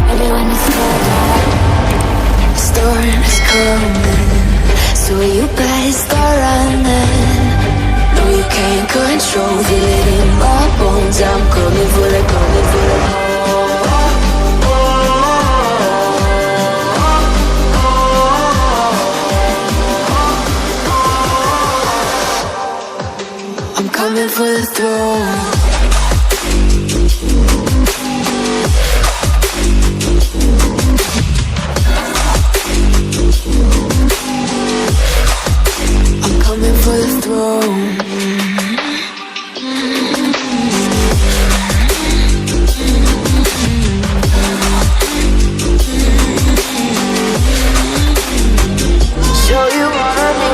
Everyone is cold, the storm is coming, so you better start running. No, you can't control, feel it in my bones. I'm coming for the, coming for the. I'm coming for the throne. For the throne. Show you wanna be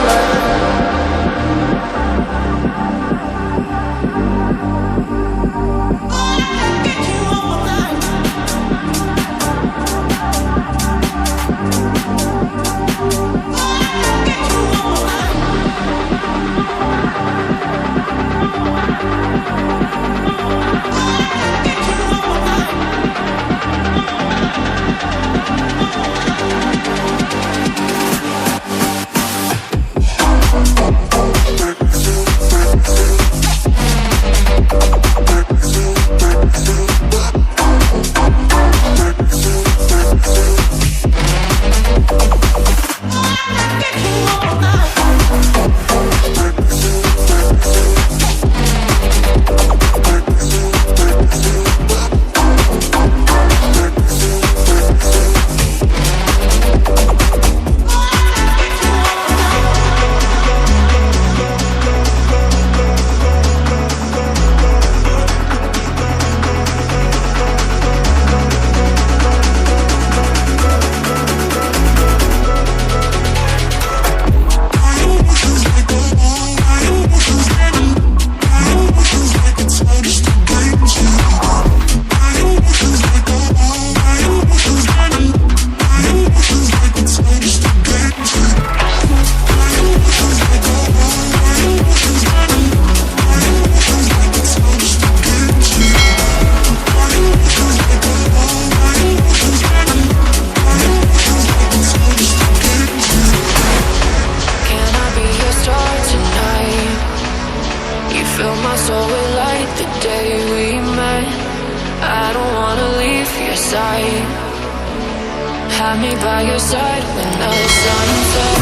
Have me by your side when the sun's set.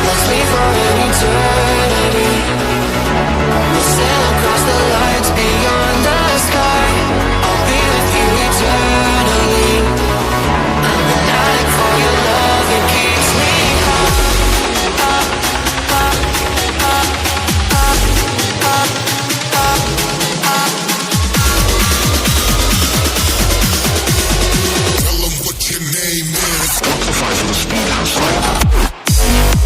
Let's leave for an eternity. We'll sail across the lights beyond the sky. I'll be with you eternally. I'm an addict for your love, it keeps me up, up, up, up, up, up, up, up. Tell them what your name is. Spotify for the speed house.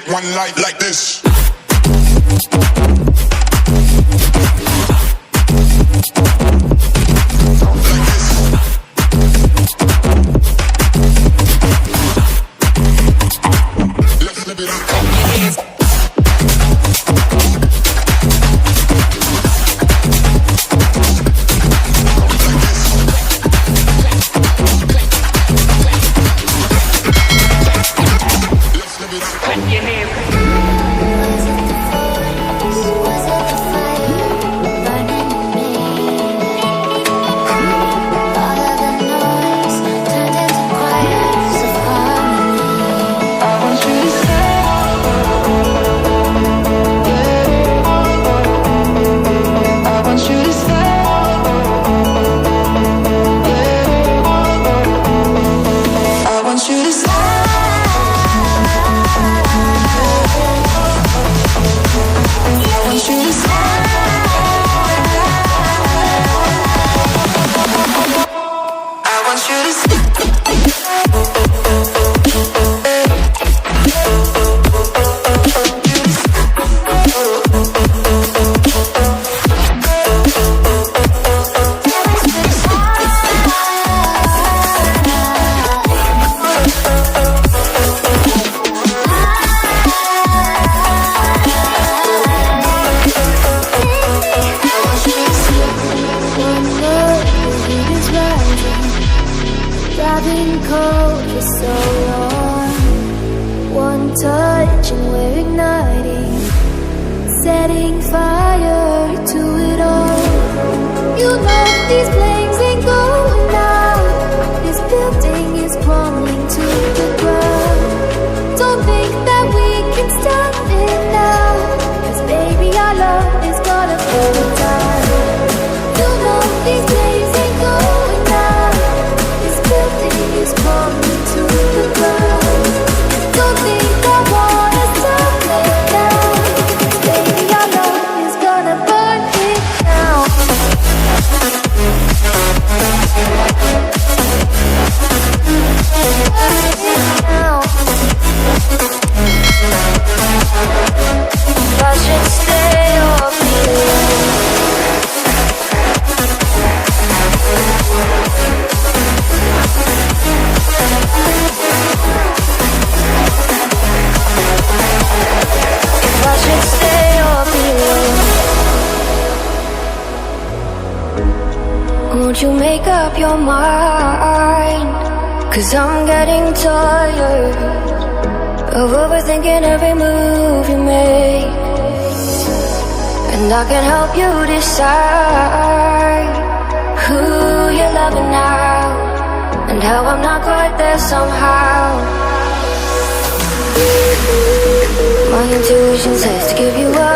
One light like this. Let's live it up. Won't you make up your mind? 'Cause I'm getting tired of overthinking every move you make. And I can help you decide who you're loving now, and how I'm not quite there somehow. My intuition says to give you up,